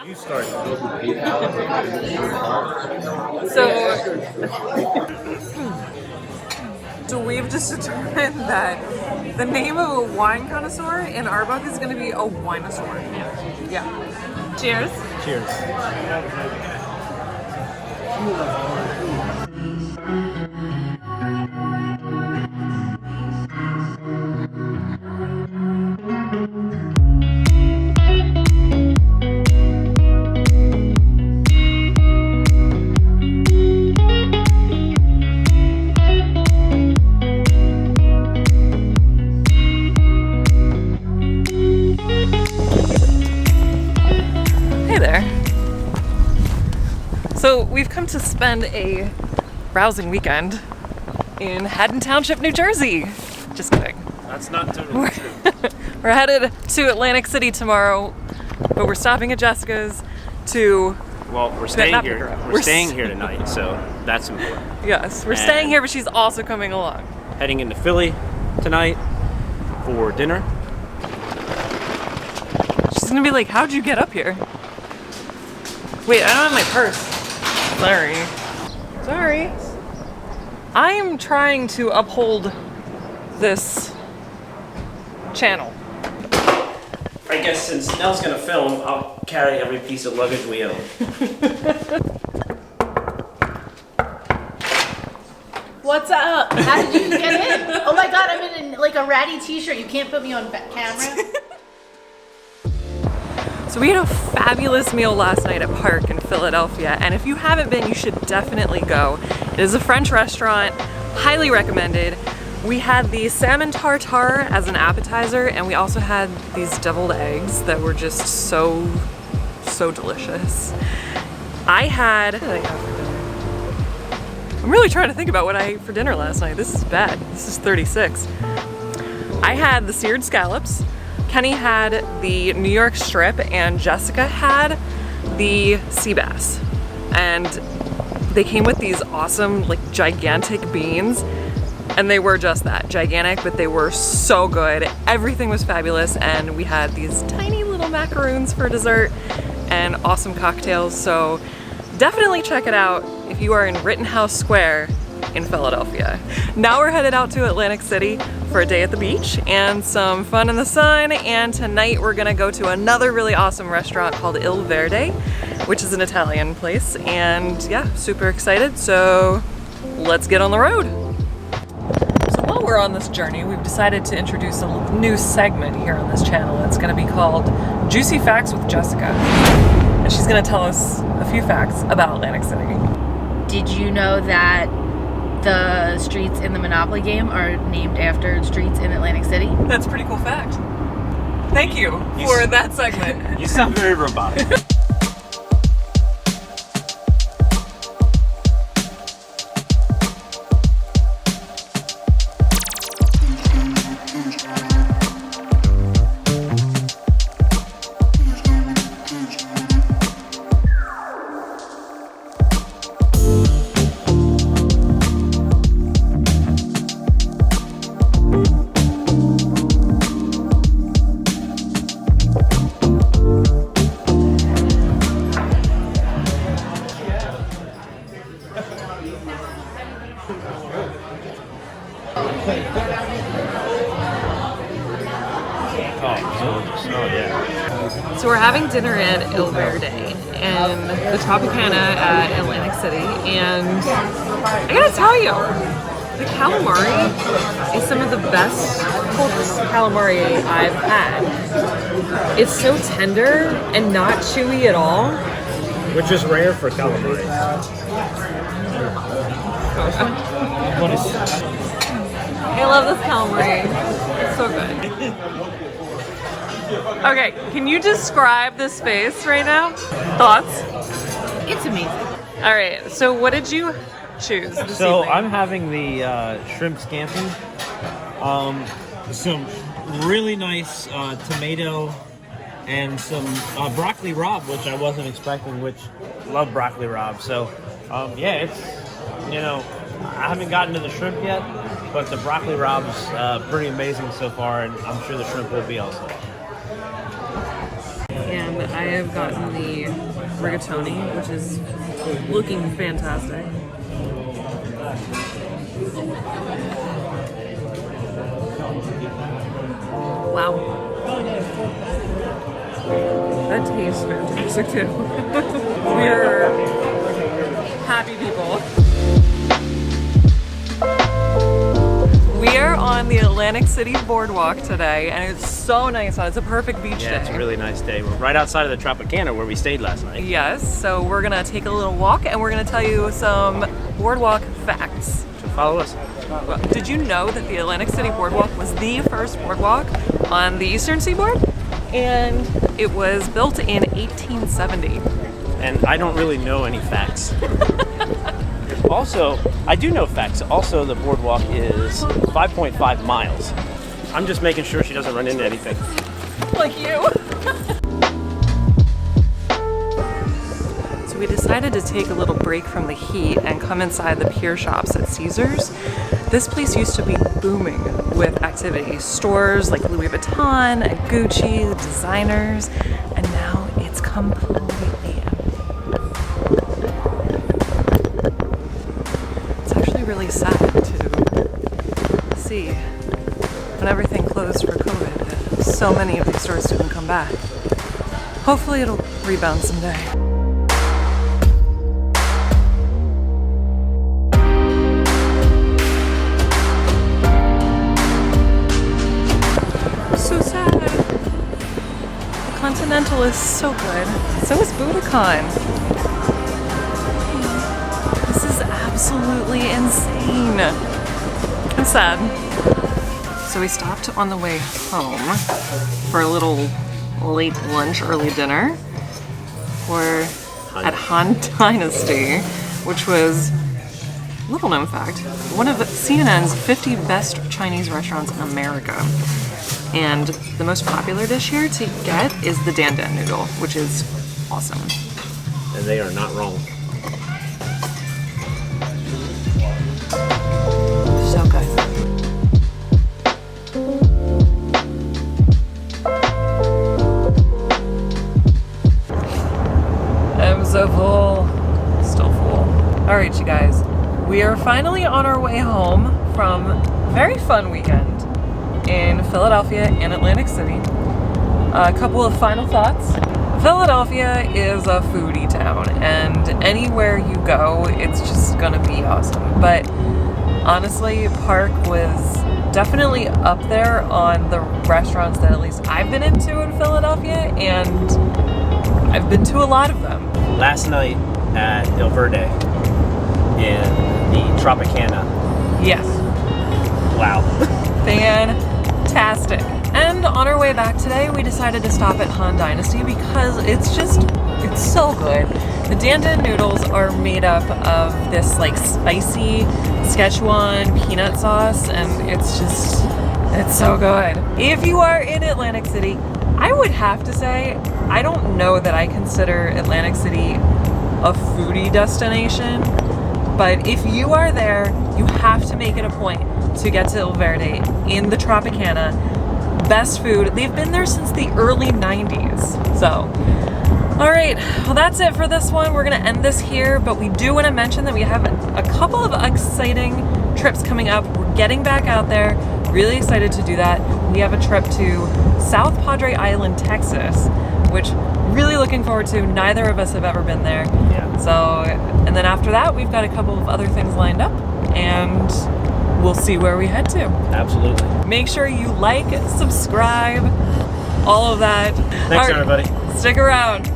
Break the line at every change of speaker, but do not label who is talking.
You start.
So we've just determined that the name of a wine connoisseur in our book is going to be a winosaur. Yeah. Cheers.
Cheers.
So we've come to spend a rousing weekend in Haddon Township, New Jersey. Just kidding.
That's not totally true.
We're headed to Atlantic City tomorrow, but we're stopping at Jessica's to...
Well, we're staying here. We're staying here tonight, so that's important.
Yes, we're staying here, but she's also coming along.
Heading into Philly tonight for dinner.
She's gonna be like, how'd you get up here? Wait, I don't have my purse. Sorry. I am trying to uphold this channel.
I guess since Nell's gonna film, I'll carry every piece of luggage we own.
What's up? How did you get in? Oh my god, I'm in like a ratty t-shirt. You can't put me on camera.
So we had a fabulous meal last night at Parc in Philadelphia, and if you haven't been, you should definitely go. It is a French restaurant, highly recommended. We had the salmon tartare as an appetizer, and we also had these deviled eggs that were just so delicious. What did I have for dinner? I'm really trying to think about what I ate for dinner last night. This is bad. This is 36. I had the seared scallops. Kenny had the New York strip, and Jessica had the sea bass. And they came with these awesome, like, gigantic beans. And they were just that, gigantic, but they were so good. Everything was fabulous, and we had these tiny little macaroons for dessert and awesome cocktails. So definitely check it out if you are in Rittenhouse Square in Philadelphia. Now we're headed out to Atlantic City for a day at the beach and some fun in the sun, and tonight we're gonna go to another really awesome restaurant called Il Verde, which is an Italian place, and yeah, super excited, so let's get on the road. So while we're on this journey, we've decided to introduce a new segment here on this channel. It's gonna be called Juicy Facts with Jessica, and she's gonna tell us a few facts about Atlantic City.
Did you know that the streets in the Monopoly game are named after streets in Atlantic City?
That's a pretty cool fact. Thank you for that segment.
You sound very robotic.
So we're having dinner at Il Verde and the Tropicana at Atlantic City, and I gotta tell you, the calamari is some of the best cooked calamari I've had. It's so tender and not chewy at all.
Which is rare for calamari.
I love this calamari. It's so good. Okay, can you describe this space right now? Thoughts?
It's amazing.
All right, so what did you choose this
So
evening?
I'm having the shrimp scampi, some really nice tomato, and some broccoli rabe, which I wasn't expecting, which love broccoli rabe. So yeah, it's, you know, I haven't gotten to the shrimp yet, but the broccoli rabe's pretty amazing so far, and I'm sure the shrimp will be also.
And I I have gotten the rigatoni, which is looking fantastic. Wow. That tastes fantastic too. We're happy people. We are on the Atlantic City Boardwalk today, and it's so nice out. It's a perfect beach day.
Yeah, it's a really nice day. We're right outside of the Tropicana where we stayed last night.
Yes, so we're gonna take a little walk, and we're gonna tell you some boardwalk facts.
So follow us.
Well, did you know that the Atlantic City Boardwalk was the first boardwalk on the Eastern Seaboard? And it was built in 1870.
And I don't really know any facts. Also, I do know facts. Also, the boardwalk is 5.5 miles. I'm just making sure she doesn't run into anything.
Like you. So we decided to take a little break from the heat and come inside the Pier shops at Caesars. This place used to be booming with activity. Stores like Louis Vuitton and Gucci, designers, and now it's completely empty. It's actually really sad to see when everything closed for COVID that so many of these stores didn't come back. Hopefully it'll rebound someday. So sad. The Continental is so good. So is Budokan. This is absolutely insane. I'm sad. So we stopped on the way home for a little late lunch, early dinner at Han Dynasty, which was, little known fact, one of CNN's 50 best Chinese restaurants in America. And the most popular dish here to get is the dan dan noodle, which is awesome.
And they are not wrong.
So good. I'm so full. Still full. All right, you guys. We are finally on our way home from a very fun weekend in Philadelphia and Atlantic City. A couple of final thoughts. Philadelphia is a foodie town, and anywhere you go, it's just gonna be awesome. But honestly, Parc was definitely up there on the restaurants that at least I've been into in Philadelphia, and I've been to a lot of them.
Last night at El Verde in the Tropicana.
Yes.
Wow.
Fantastic. And on our way back today, we decided to stop at Han Dynasty because it's so good. The dan dan noodles are made up of this like spicy Szechuan peanut sauce, and it's so good. If you are in Atlantic City, I would have to say, I don't know that I consider Atlantic City a foodie destination, but if you are there, you have to make it a point to get to El Verde in the Tropicana. Best food. They've been there since the early 90s. So, all right, well, that's it for this one. We're gonna end this here, but we do want to mention that we have a couple of exciting trips coming up. We're getting back out there. Really excited to do that. We have a trip to South Padre Island, Texas, which really looking forward to. Neither of us have ever been there.
Yeah.
So, and then after that, we've got a couple of other things lined up, and we'll see where we head to.
Absolutely.
Make sure you like, subscribe, all of that.
Thanks, everybody.
Stick around.